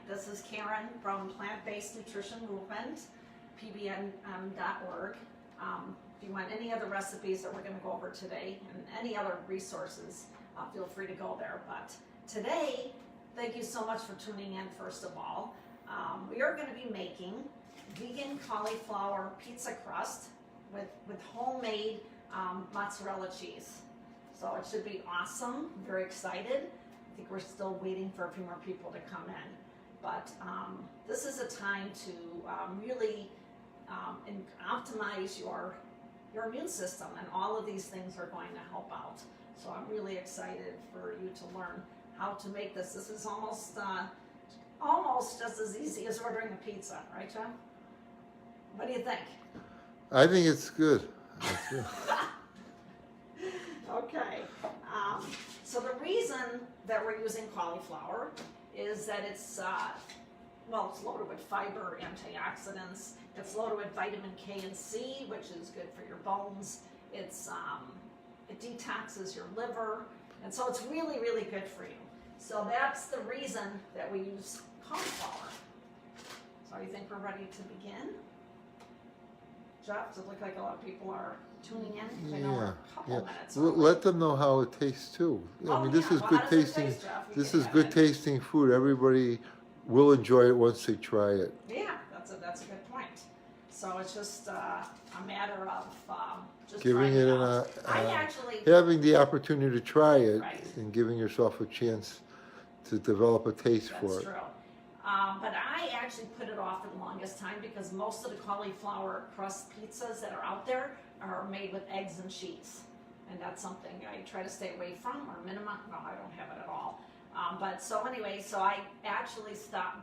This is Karen from Plant-Based Nutrition Movement, pbn.org. If you want any other recipes that we're going to go over today and any other resources, feel free to go there. But today, thank you so much for tuning in, first of all. We are going to be making vegan cauliflower pizza crust with homemade mozzarella cheese. So it should be awesome. I'm very excited. I think we're still waiting for a few more people to come in. But this is a time to really optimize your immune system, and all of these things are going to help out. So I'm really excited for you to learn how to make this. This is almost just as easy as ordering a pizza, right, John? What do you think? I think it's good. It's good. Okay. So the reason that we're using cauliflower is that it's loaded with fiber, antioxidants. It's loaded with vitamin K and C, which is good for your bones. It detoxes your liver, and so it's really, really good for you. So that's the reason that we use cauliflower. So you think we're ready to begin? Jeff, does it look like a lot of people are tuning in? I know we're a couple minutes early. Let them know how it tastes too. This is good tasting. This is good tasting food. Everybody will enjoy it once they try it. Yeah, that's a good point. So it's just a matter of just giving it having the opportunity to try it, right, and giving yourself a chance to develop a taste for it. That's true. But I actually put it off for the longest time because most of the cauliflower crust pizzas that are out there are made with eggs and cheese. And that's something I try to stay away from or minimum. Well, I don't have it at all. So I actually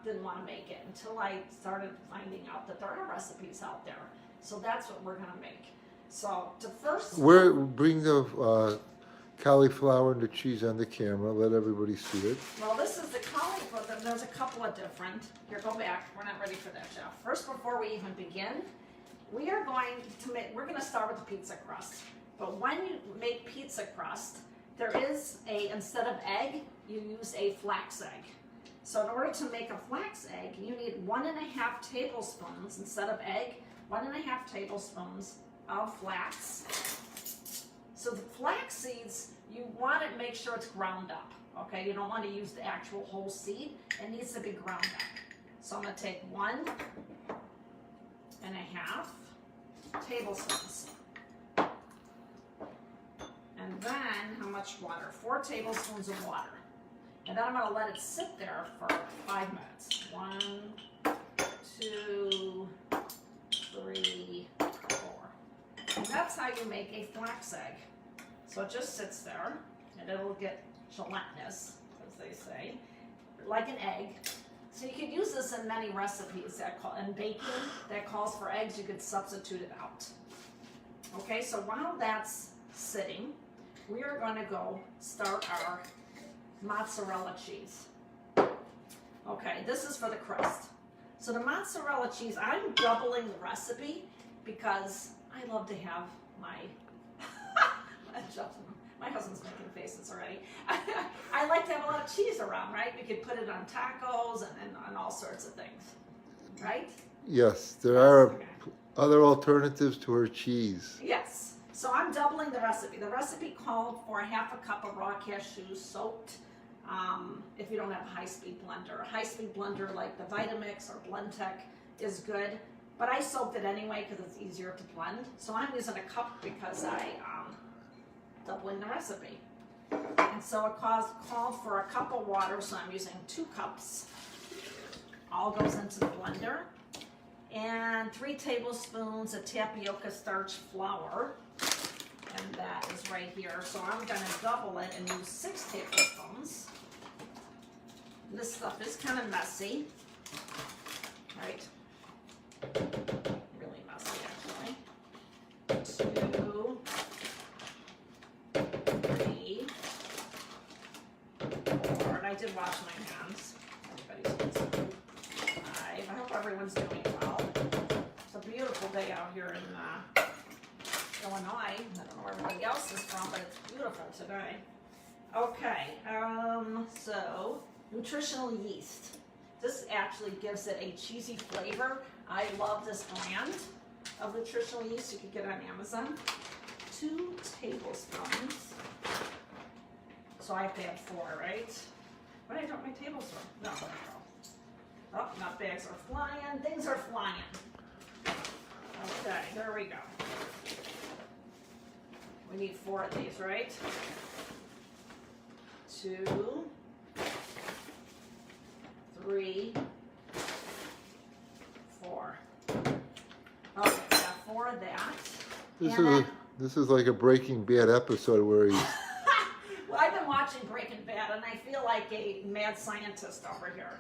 didn't want to make it until I started finding out that there are recipes out there. So that's what we're going to make. So bring the cauliflower and the cheese on the camera. Let everybody see it. Well, this is the cauliflower. There's a couple of different. Here, go back. We're not ready for that, Jeff. First, before we even begin, we're going to start with the pizza crust. But when you make pizza crust, there is instead of egg, you use a flax egg. So in order to make a flax egg, you need 1.5 tablespoons instead of egg, 1.5 tablespoons of flax. So the flax seeds, you want to make sure it's ground up, okay? You don't want to use the actual whole seed. It needs to be ground up. So I'm going to take 1.5 tablespoons. And then, how much water? 4 tablespoons of water. And then I'm going to let it sit there for 5 minutes. 1, 2, 3, 4. And that's how you make a flax egg. So it just sits there, and it'll get gelatinous, as they say, like an egg. So you could use this in many recipes in baking that calls for eggs. You could substitute it out. Okay, so while that's sitting, we are going to go start our mozzarella cheese. Okay, this is for the crust. So the mozzarella cheese, I'm doubling the recipe because I love to have my husband's making faces already. I like to have a lot of cheese around, right? We could put it on tacos and on all sorts of things, right? Yes, there are other alternatives to her cheese. Yes. So I'm doubling the recipe. The recipe called for 1/2 cup of raw cashews soaked. If you don't have a high-speed blender. A high-speed blender like the Vitamix or Blendtec is good. But I soaked it anyway because it's easier to blend. So I'm using a cup because doubling the recipe. And so it called for a cup of water, so I'm using 2 cups. All goes into the blender. And 3 tablespoons of tapioca starch flour. And that is right here. So I'm going to double it and use 6 tablespoons. This stuff is kind of messy, right? Really messy, actually. 2, 3, 4. And I did wash my hands. Everybody's been 5. I hope everyone's doing well. It's a beautiful day out here in Illinois. I don't know where everybody else is from, but it's beautiful today. Okay, so nutritional yeast. This actually gives it a cheesy flavor. I love this brand of nutritional yeast. You can get it on Amazon. 2 tablespoons. So I have to add 4, right? What did I drop my tablespoon? No, there we go. Oh, not bags are flying. Things are flying. Okay, there we go. We need 4 of these, right? 2, 3, 4. Okay, we got 4 of that. This is like a Breaking Bad episode where he's. Well, I've been watching Breaking Bad, and I feel like a mad scientist over here.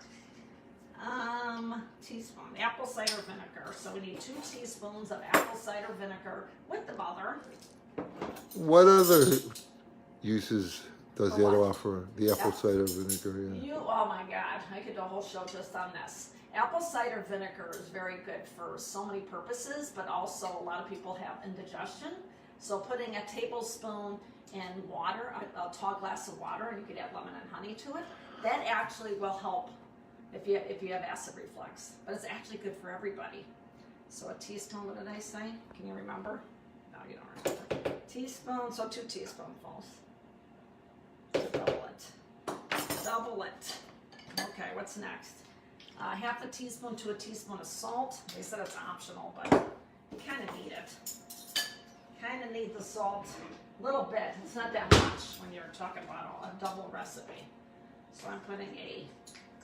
Teaspoon, apple cider vinegar. So we need 2 teaspoons of apple cider vinegar with the mother. What other uses does that what? offer? The apple cider vinegar, yeah. Oh my God, I could do a whole show just on this. Apple cider vinegar is very good for so many purposes, but also a lot of people have indigestion. So putting a tablespoon in water, a tall glass of water, and you could add lemon and honey to it, that actually will help if you have acid reflux. But it's actually good for everybody. So a teaspoon, what did I say? Can you remember? No, you don't remember. Teaspoon, so 2 teaspoonfuls. Double it. Double it. Okay, what's next? Half a teaspoon to a teaspoon of salt. They said it's optional, but you kind of need it. Kind of need the salt a little bit. It's not that much when you're talking about a double recipe. So I'm putting a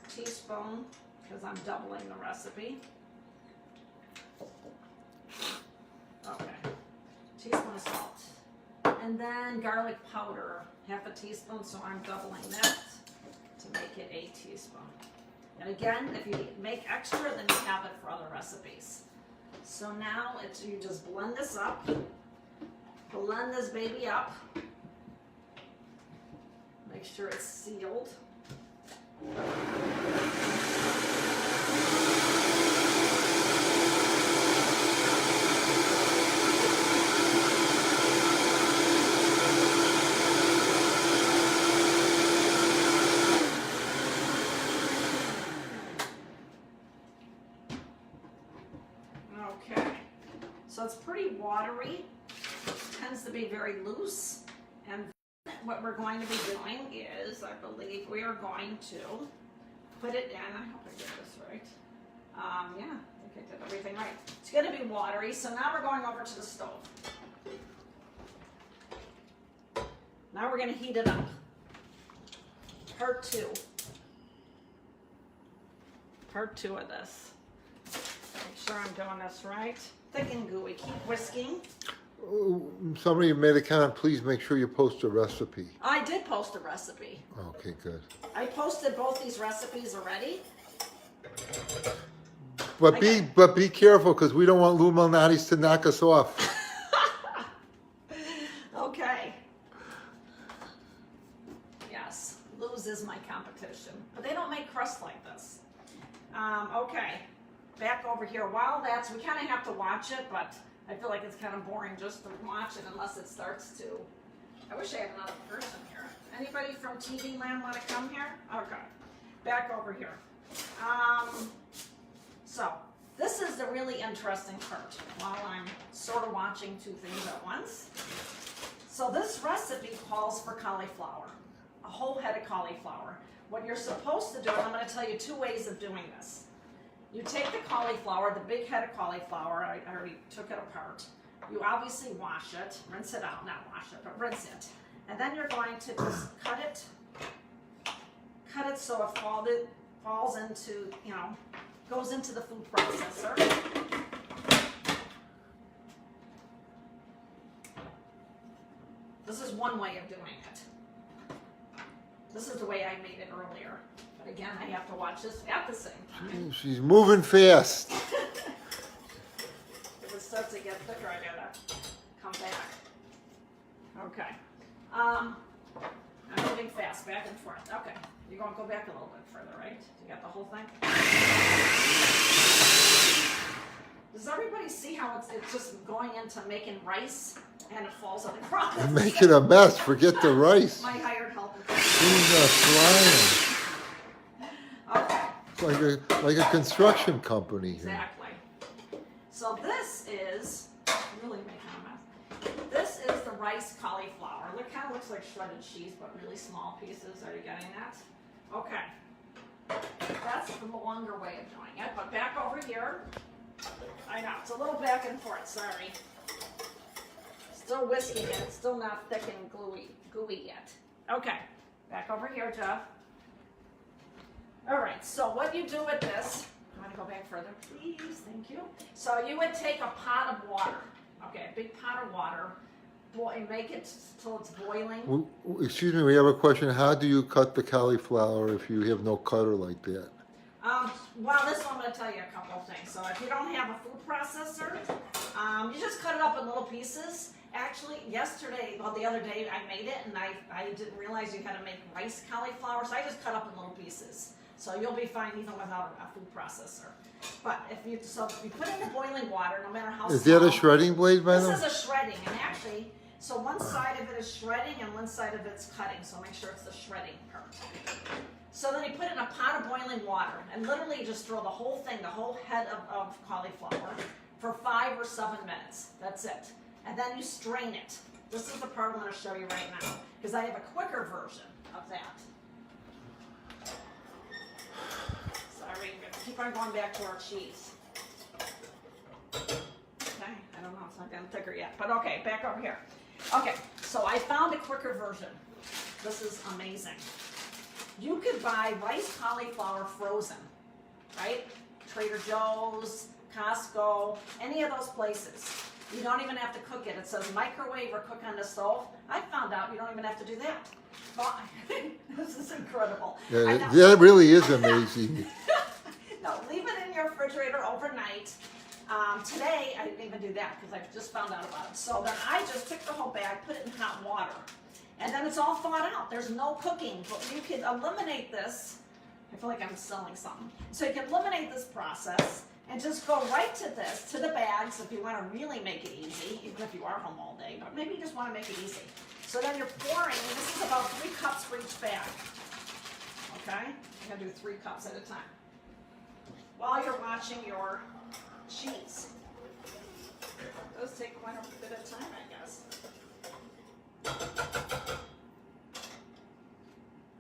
teaspoon because I'm doubling the recipe. Okay, teaspoon of salt. And then garlic powder, half a teaspoon, so I'm doubling that to make it a teaspoon. And again, if you make extra, then you have it for other recipes. So now you just blend this up. Blend this baby up. Make sure it's sealed. Okay, so it's pretty watery. Tends to be very loose, and what we're going to be doing is, I believe we are going to put it in. I hope I did this right. Yeah, I think I did everything right. It's going to be watery, so now we're going over to the stove. Now we're going to heat it up. Part 2. Part 2 of this. Make sure I'm doing this right. Thick and gooey. Keep whisking. Somebody made a comment, please make sure you post a recipe. I did post a recipe. Okay, good. I posted both these recipes already. But be careful, because we don't want Lou Malnati's to knock us off. Okay. Yes, Lou's is my competition. But they don't make crust like this. Okay, back over here. While that's, we kind of have to watch it, but I feel like it's kind of boring just to watch it unless it starts to. I wish I had another person here. Anybody from TV land want to come here? Okay, back over here. So this is the really interesting part while I'm sort of watching 2 things at once. So this recipe calls for cauliflower, a whole head of cauliflower. What you're supposed to do, and I'm going to tell you 2 ways of doing this. You take the cauliflower, the big head of cauliflower, I already took it apart. You obviously wash it, rinse it out, not wash it, but rinse it. And then you're going to just cut it so it falls into, goes into the food processor. This is one way of doing it. This is the way I made it earlier. But again, I have to watch this at the same time. She's moving fast. If it starts to get thicker, I gotta come back. Okay. I'm moving fast, back and forth. Okay. You're gonna go back a little bit further, right? You got the whole thing? Does everybody see how it's just going into making rice and it falls on the ground? You're making a mess. Forget the rice. My hired helper. She's flying. Okay, like a construction company here. Exactly. So this is really making a mess. This is the rice cauliflower. It kind of looks like shredded cheese, but really small pieces. Are you getting that? Okay. That's the longer way of doing it. But back over here, I know it's a little back and forth. Sorry. Still whisking it. It's still not thick and gooey yet. Okay. Back over here, Jeff. All right. So what you do with this? I'm going to go back further, please. Thank you. So you would take a pot of water. Okay, a big pot of water. Make it till it's boiling. Excuse me, we have a question. How do you cut the cauliflower if you have no cutter like that? Well, this one I'm going to tell you a couple of things. So if you don't have a food processor, you just cut it up in little pieces. Actually, the other day I made it and I didn't realize you had to make rice cauliflower, so I just cut up in little pieces. So you'll be fine even without a food processor. But if you put it in the boiling water, no matter how small. Is that a shredding blade, by the way? This is a shredding, and actually, so one side of it is shredding and one side of it's cutting. So make sure it's the shredding part. So then you put it in a pot of boiling water, and literally just throw the whole thing, the whole head of cauliflower, for 5 or 7 minutes. That's it. And then you strain it. This is the part I'm going to show you right now, because I have a quicker version of that. Sorry, I'm going to keep on going back to our cheese. Okay, I don't know, it's not getting thicker yet, but okay, back over here. Okay, so I found a quicker version. This is amazing. You could buy rice cauliflower frozen, right? Trader Joe's, Costco, any of those places. You don't even have to cook it. It says microwave or cook on the stove. I found out you don't even have to do that. Well, this is incredible. Yeah, that really is amazing. No, leave it in your refrigerator overnight. Today, I didn't even do that because I just found out about it. So then I just took the whole bag, put it in hot water, and then it's all thawed out. There's no cooking, but you can eliminate this. I feel like I'm selling something. So you can eliminate this process and just go right to this, to the bags if you want to really make it easy, even if you are home all day, but maybe you just want to make it easy. So then you're pouring, this is about 3 cups for each bag. Okay? I'm going to do 3 cups at a time. While you're watching your cheese. It does take quite a bit of time, I guess.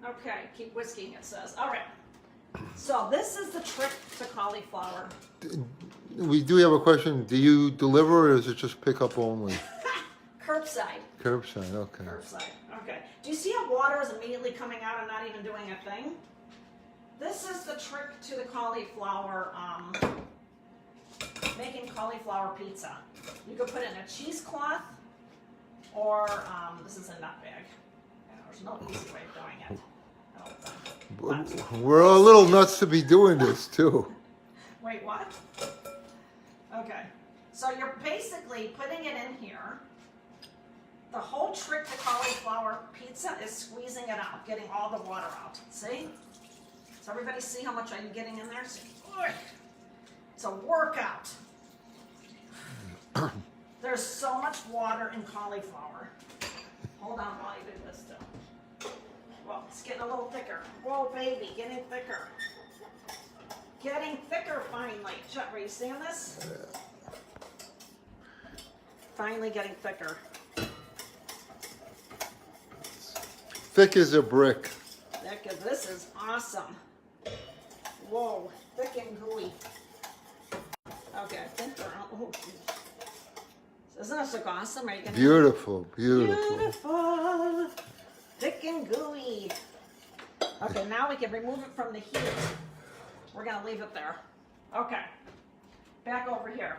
Okay, keep whisking, it says. All right. So this is the trick to cauliflower. We do have a question. Do you deliver or is it just pick up only? Curbside. Curbside, okay. Curbside, okay. Do you see how water is immediately coming out and not even doing a thing? This is the trick to the cauliflower, making cauliflower pizza. You could put it in a cheesecloth or, this is a nut bag. There's no easy way of doing it. I don't think. We're a little nuts to be doing this too. Wait, what? Okay. So you're basically putting it in here. The whole trick to cauliflower pizza is squeezing it out, getting all the water out. See? So everybody see how much I'm getting in there? It's a workout. There's so much water in cauliflower. Hold on while I do this still. Well, it's getting a little thicker. Whoa, baby, getting thicker. Getting thicker finally. Chuck, are you seeing this? Finally getting thicker. Thick as a brick. This is awesome. Whoa, thick and gooey. Okay, I think they're out. Oh, isn't this look awesome? Are you gonna beautiful, beautiful. Beautiful. Thick and gooey. Okay, now we can remove it from the heat. We're gonna leave it there. Okay, back over here.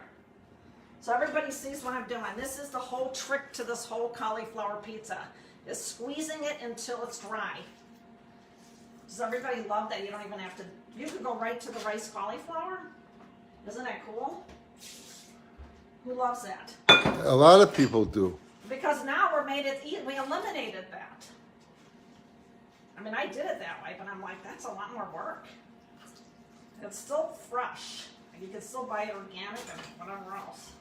So everybody sees what I'm doing. This is the whole trick to this whole cauliflower pizza, is squeezing it until it's dry. Does everybody love that? You don't even have to, you can go right to the rice cauliflower. Isn't that cool? Who loves that? A lot of people do. Because now we eliminated that. I mean, I did it that way, but I'm like, that's a lot more work. It's still fresh. You can still buy it organic and whatever else.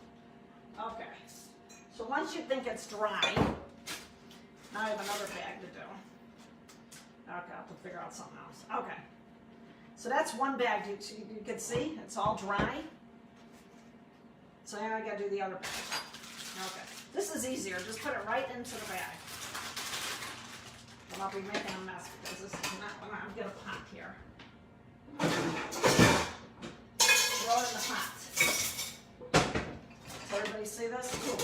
Okay. So once you think it's dry, now I have another bag to do. Okay, I'll have to figure out something else. Okay. So that's one bag. You can see it's all dry. So now I gotta do the other bag. Okay, this is easier. Just put it right into the bag. But I'll be making a mess because this is not when I'm gonna pot here. Throw it in the pot. Does everybody see this? Ooh.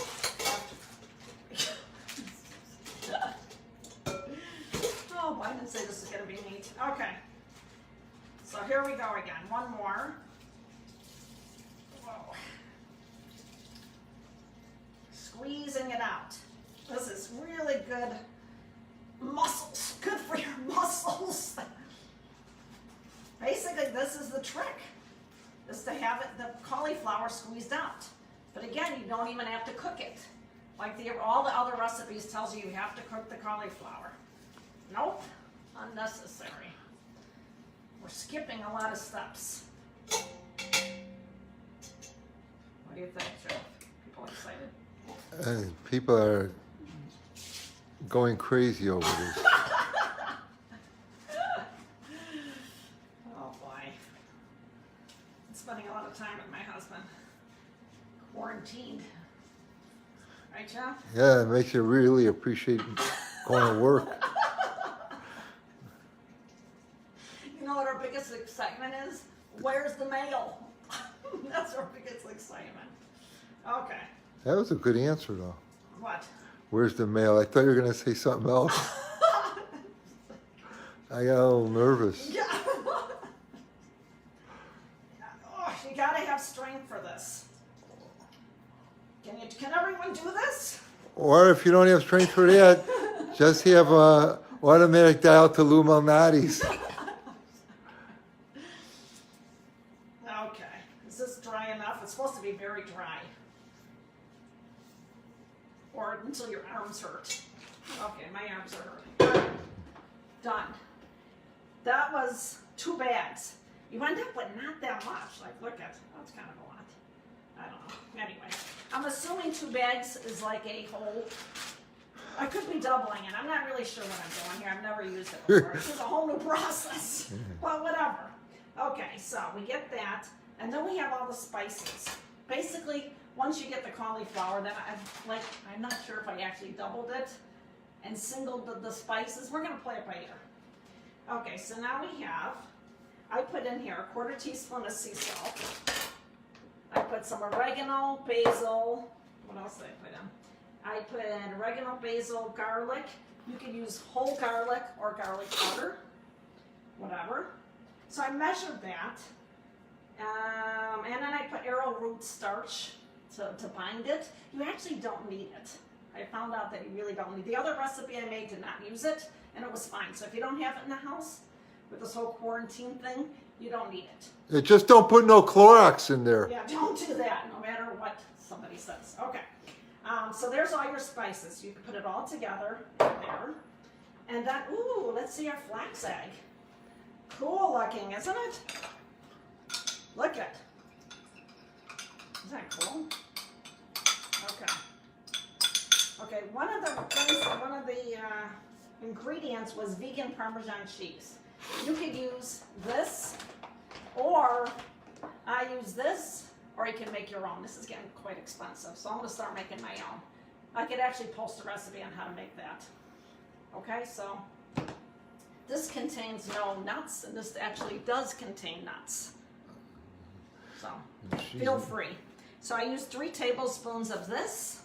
Oh, I didn't say this is gonna be neat. Okay. So here we go again. One more. Whoa. Squeezing it out. This is really good muscles. Good for your muscles. Basically, this is the trick, is to have it, the cauliflower squeezed out. But again, you don't even have to cook it. Like all the other recipes tells you have to cook the cauliflower. Nope, unnecessary. We're skipping a lot of steps. What do you think, Joe? People excited? People are going crazy over this. Oh boy. I'm spending a lot of time with my husband. Quarantined. Right, Jeff? Yeah, it makes you really appreciate going to work. You know what our biggest excitement is? Where's the mail? That's our biggest excitement. Okay. That was a good answer, though. What? Where's the mail? I thought you were going to say something else. I got a little nervous. Yeah. Oh, you gotta have strength for this. Can everyone do this? Or if you don't have strength for that, just have a automatic dial to Lou Malnati's. Okay. Is this dry enough? It's supposed to be very dry. Or until your arms hurt. Okay, my arms are hurting. Done. That was 2 bags. You end up with not that much. Like, look at, that's kind of a lot. I don't know. Anyway, I'm assuming 2 bags is like a whole. I could be doubling it. I'm not really sure what I'm doing here. I've never used it before. This is a whole new process. But whatever. Okay, so we get that. And then we have all the spices. Basically, once you get the cauliflower, then I'm not sure if I actually doubled it and singled the spices. We're going to play it by ear. Okay, so now we have, I put in here a 1/4 teaspoon of sea salt. I put some oregano, basil. What else did I put in? I put in oregano, basil, garlic. You can use whole garlic or garlic powder, whatever. So I measured that. And then I put arrowroot starch to bind it. You actually don't need it. I found out that you really don't need it. The other recipe I made did not use it, and it was fine. So if you don't have it in the house, with this whole quarantine thing, you don't need it. Just don't put no Clorox in there. Yeah, don't do that, no matter what somebody says. Okay, so there's all your spices. You can put it all together there. And then, ooh, let's see our flax egg. Cool looking, isn't it? Look it. Isn't that cool? Okay. Okay, one of the ingredients was vegan Parmesan cheese. You could use this, or I use this, or you can make your own. This is getting quite expensive, so I'm going to start making my own. I could actually post a recipe on how to make that. Okay, so this contains no nuts, and this actually does contain nuts. So feel free. So I use 3 tablespoons of this,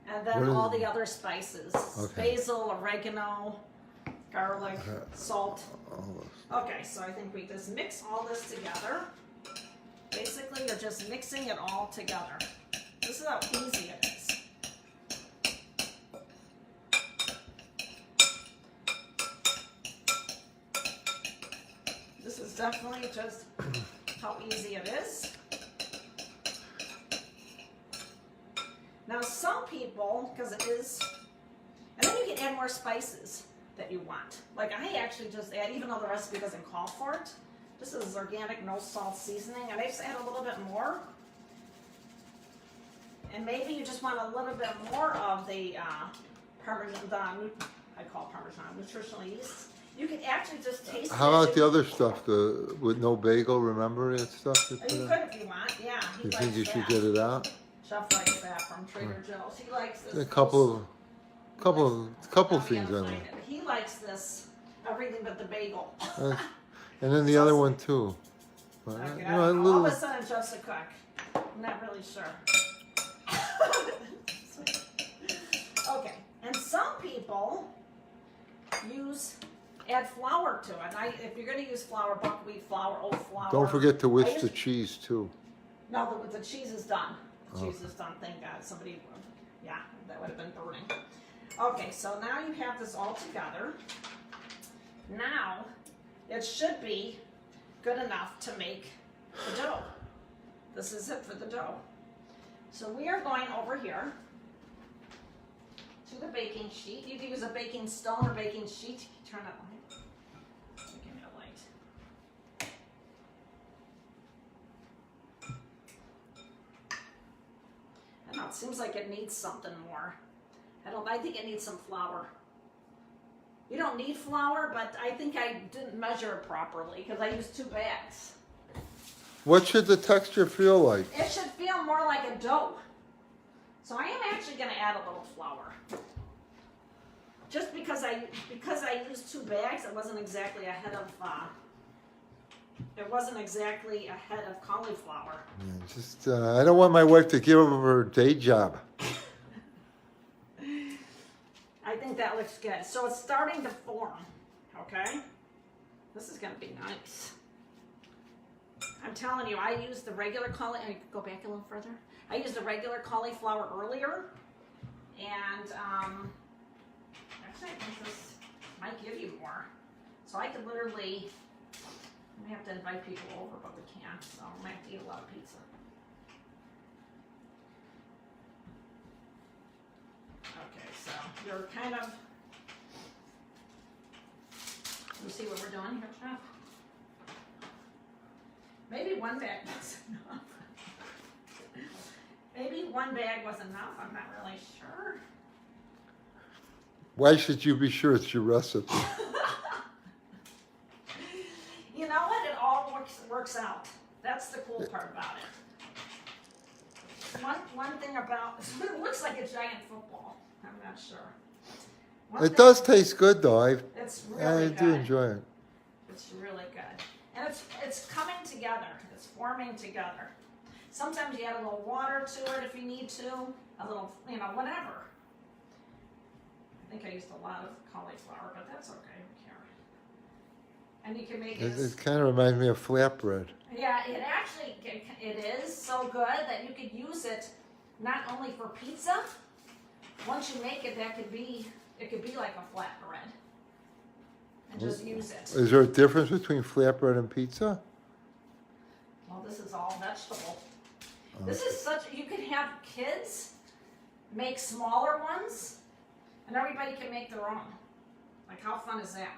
and then all the other spices. Okay. Basil, oregano, garlic, salt. Okay, so I think we just mix all this together. Basically, you're just mixing it all together. This is how easy it is. This is definitely just how easy it is. Now some people, because it is, and then you can add more spices that you want. Like I actually just add, even though the recipe doesn't call for it, this is organic, no salt seasoning, and I just add a little bit more. And maybe you just want a little bit more of the Parmesan, I call it Parmesan, nutritional yeast. You can actually just taste it. How about the other stuff, the with no bagel? Remember that stuff? You could if you want. Yeah, he You likes think you that. should get it out? Chef likes that from Trader Joe's. He likes this. A couple things on there. He likes this. Everything but the bagel. And then the other one too. Okay, You know, a all little. of a sudden, Jeff's a cook. I'm not really sure. Okay, and some people add flour to it. If you're going to use flour, buckwheat flour, oat flour. Don't forget to whisk the cheese too. No, the cheese is done. The cheese is done. Thank God. Somebody, yeah, that would have been burning. Okay, so now you have this all together. Now, it should be good enough to make the dough. This is it for the dough. So we are going over here to the baking sheet. You can use a baking stone or baking sheet. Turn that light. Give me a light. I don't know, it seems like it needs something more. I think it needs some flour. You don't need flour, but I think I didn't measure it properly because I used 2 bags. What should the texture feel like? It should feel more like a dough. So I am actually going to add a little flour. Just because I used 2 bags, it wasn't exactly ahead of cauliflower. Yeah, I don't want my wife to give up her day job. I think that looks good. So it's starting to form, okay? This is going to be nice. I'm telling you, I used the regular cauliflower. Go back a little further. I used the regular cauliflower earlier, and actually I think this might give you more. So I could literally, we have to invite people over, but we can't, so I might have to eat a lot of pizza. Okay, so you're kind of, you see what we're doing here, Chef? Maybe 1 bag was enough. Maybe 1 bag was enough, I'm not really sure. Why should you be sure it's your recipe? You know what? It all works out. That's the cool part about it. One thing about it looks like a giant football. I'm not sure. It does taste good though. It's really I do enjoy it. It's really good, and it's coming together. It's forming together. Sometimes you add a little water to it if you need to. A little, whatever. I think I used a lot of cauliflower, but that's okay. Who cares? And you can make it. It kind of reminds me of flatbread. Yeah, it is so good that you could use it not only for pizza. Once you make it, it could be like a flatbread, and just use it. Is there a difference between flatbread and pizza? Well, this is all vegetable. This is you could have kids make smaller ones, and everybody can make their own. Like, how fun is that?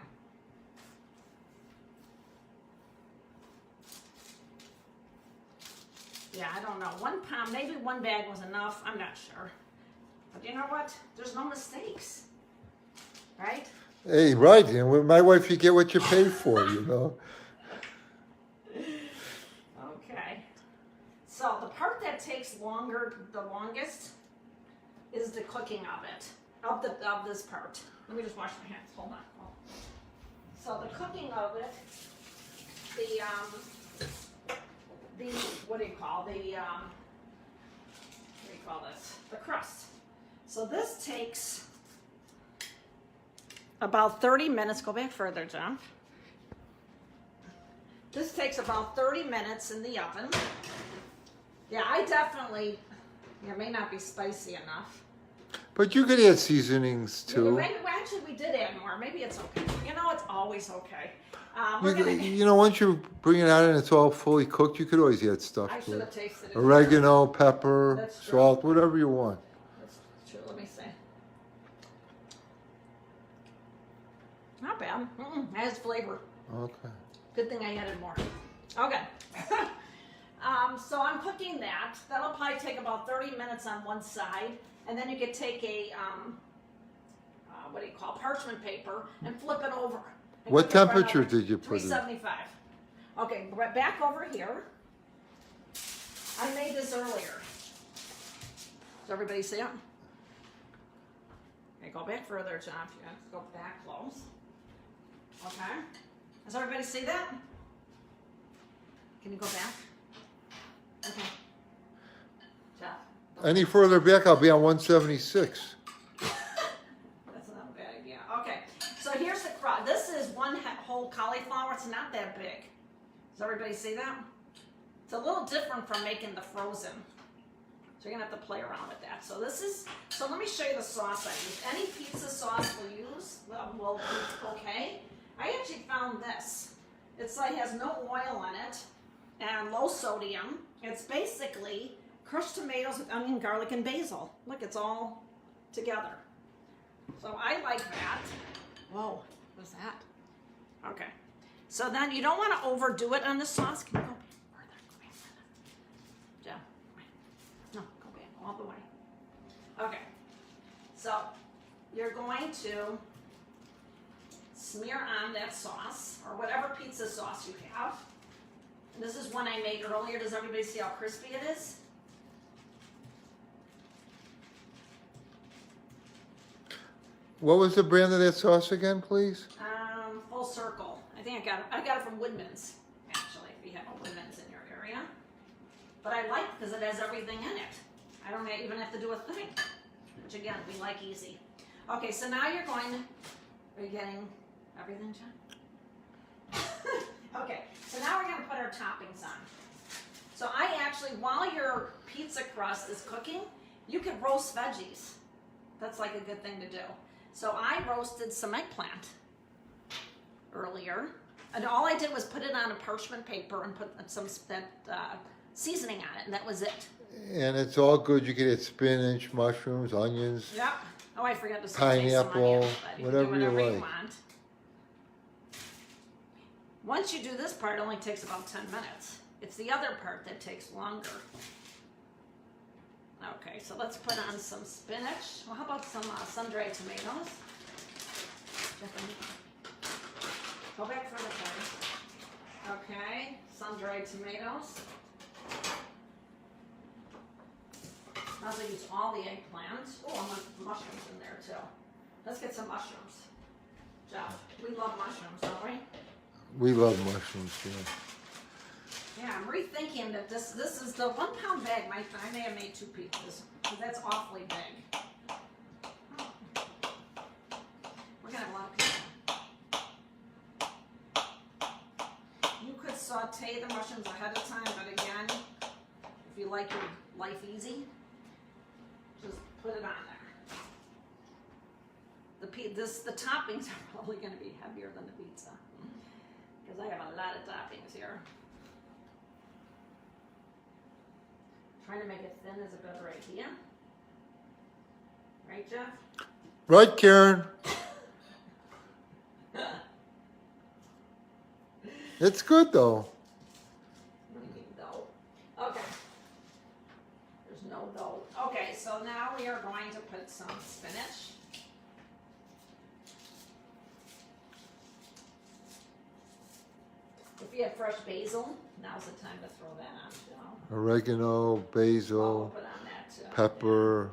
Yeah, I don't know. 1 pound, maybe 1 bag was enough. I'm not sure. But you know what? There's no mistakes. Right? Hey, right. And with my wife, you get what you pay for, you know. Okay. So the part that takes the longest, is the cooking of it, of this part. Let me just wash my hands. Hold on. So the cooking of it, what do you call this? The crust. So this takes about 30 minutes. Go back further, John. This takes about 30 minutes in the oven. Yeah, it may not be spicy enough. But you could add seasonings too. Maybe, actually, we did add more. Maybe it's okay. It's always okay. Once you bring it out and it's all fully cooked, you could always add stuff I to should it. have tasted it. Oregano, pepper, That's true. salt, whatever you want. That's true. Let me see. Not bad. It has flavor. Okay. Good thing I added more. Okay. So I'm cooking that. That'll probably take about 30 minutes on one side. And then you could take a, parchment paper and flip it over. What temperature did you put it? 375. Okay, back over here. I made this earlier. Does everybody see it? Okay, go back further, John. You have to go back close. Okay. Does everybody see that? Can you go back? Okay. Jeff. Any further back, I'll be on 176. That's not a bad idea. Okay. So here's the crust. This is one whole cauliflower. It's not that big. Does everybody see that? It's a little different from making the frozen. So you're gonna have to play around with that. So let me show you the sauce I use. Any pizza sauce we'll use will be okay. I actually found this. It's like has no oil in it and low sodium. It's basically crushed tomatoes with onion, garlic, and basil. Look, it's all together. So I like that. Whoa, what's that? Okay. So then you don't want to overdo it on the sauce. Can you go further? Go back further. Jeff, no, go back all the way. Okay. So you're going to smear on that sauce or whatever pizza sauce you have. And this is one I made earlier. Does everybody see how crispy it is? What was the brand of that sauce again, please? Full Circle. I think I got it from Woodman's, actually, if you have a Woodman's in your area. But I like because it has everything in it. I don't even have to do a thing, which again, we like easy. Okay, so now you're getting everything, John? Okay, so now we're going to put our toppings on. So I actually, while your pizza crust is cooking, you can roast veggies. That's like a good thing to do. So I roasted some eggplant earlier, and all I did was put it on a parchment paper and put some seasoning on it, and that was it. And it's all good. You can get spinach, mushrooms, onions. Yep. Oh, I forgot to say pineapple, you whatever can do whatever you you like. want. Once you do this part, it only takes about 10 minutes. It's the other part that takes longer. Okay, so let's put on some spinach. Well, how about some sun-dried tomatoes? Go back further, please. Okay, sun-dried tomatoes. I'll use all the eggplant. Oh, I want mushrooms in there too. Let's get some mushrooms. Jeff, we love mushrooms, don't we? We love mushrooms, yeah. Yeah, I'm rethinking that this is the 1 pound bag. I may have made 2 pizzas. That's awfully big. Oh. We're gonna have a lot of pizza. You could saute the mushrooms ahead of time, but again, if you like your life easy, just put it on there. The toppings are probably going to be heavier than the pizza because I have a lot of toppings here. Trying to make it thin is a better idea. Right, Jeff? Right, Karen? It's good, though. What do you mean, dough? Okay. There's no dough. Okay, so now we are going to put some spinach. If you have fresh basil, now's the time to throw that on, too. Oregano, basil, We'll put on that too. pepper,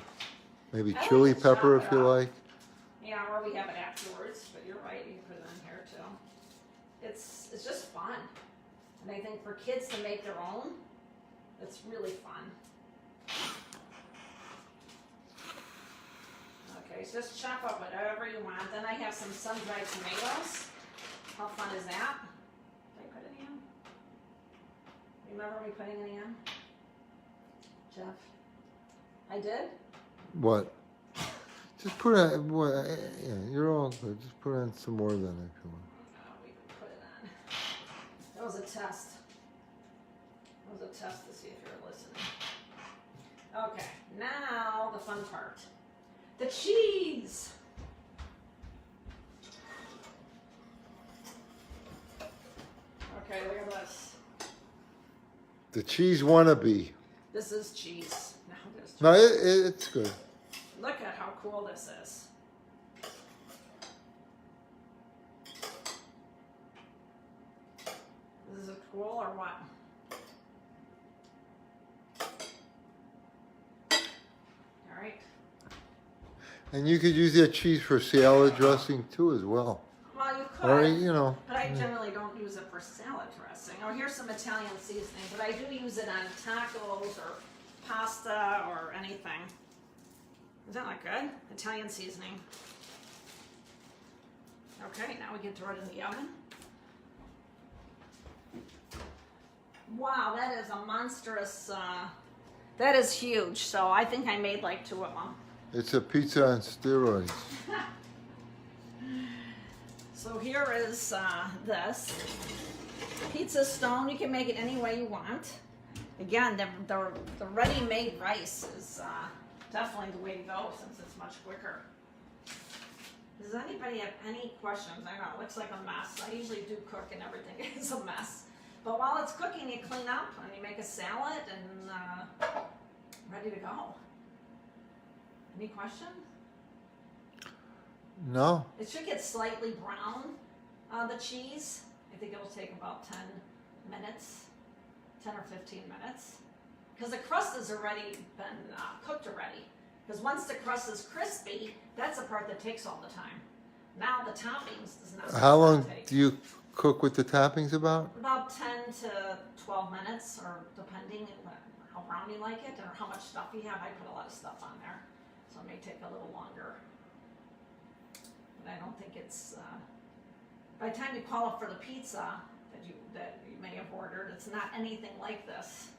maybe I like chili to pepper chop if it you up. like. Yeah, or we have it afterwards, but you're right, you can put it on here too. It's just fun. And I think for kids to make their own, it's really fun. Okay, so just chop up whatever you want. Then I have some sun-dried tomatoes. How fun is that? Did I put any in? Remember me putting any in? Jeff? I did? What? Just put on, yeah, you're all good. Just put on some more than if you want. Oh, we can put it on. That was a test. That was a test to see if you're listening. Okay, now the fun part. The cheese! Okay, look at this. The cheese wannabe. This is cheese. Now there's cheese. No, it's good. Look at how cool this is. Is it cool or what? All right. And you could use that cheese for salad dressing too, as well. Well, you could. Or you know. But I generally don't use it for salad dressing. Oh, here's some Italian seasoning, but I do use it on tacos or pasta or anything. Is that not good? Italian seasoning. Okay, now we can throw it in the oven. Wow, that is a monstrous, that is huge. So I think I made like 2 of them. It's a pizza on steroids. So here is this pizza stone. You can make it any way you want. Again, the ready-made rice is definitely the way to go since it's much quicker. Does anybody have any questions? I know it looks like a mess. I usually do cook and everything is a mess. But while it's cooking, you clean up and you make a salad and ready to go. Any questions? No. It should get slightly brown, the cheese. I think it'll take about 10 minutes, 10 or 15 minutes. Because the crust has already been cooked already. Because once the crust is crispy, that's the part that takes all the time. Now the toppings does not. How long do you cook with the toppings about? About 10 to 12 minutes, or depending on how brown you like it, or how much stuff you have. I put a lot of stuff on there, so it may take a little longer. But I don't think it's, by the time you call up for the pizza that you may have ordered, it's not anything like this.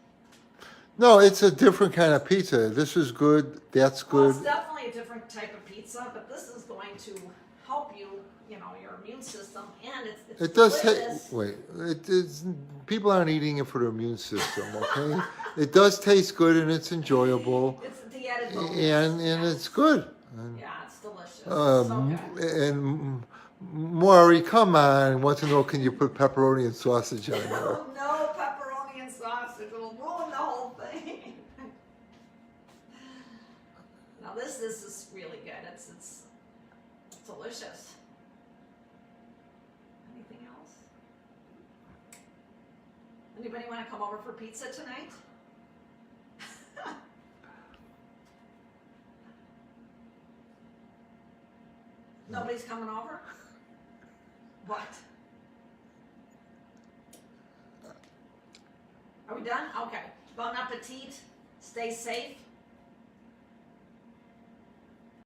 No, it's a different kind of pizza. This is good. That's good. Well, it's definitely a different type of pizza, but this is going to help you, you know, your immune system, and it's It does delicious. people aren't eating it for their immune system, okay? It does taste good and it's enjoyable. It's the added bonus. And it's good. Yeah, it's delicious. So good. And Maury, come on. Want to know, can you put pepperoni and sausage on there? Oh, no pepperoni and sausage. It'll ruin the whole thing. Now this is really good. It's delicious. Anything else? Anybody want to come over for pizza tonight? Nobody's coming over? What? Are we done? Okay. Bon appetit. Stay safe.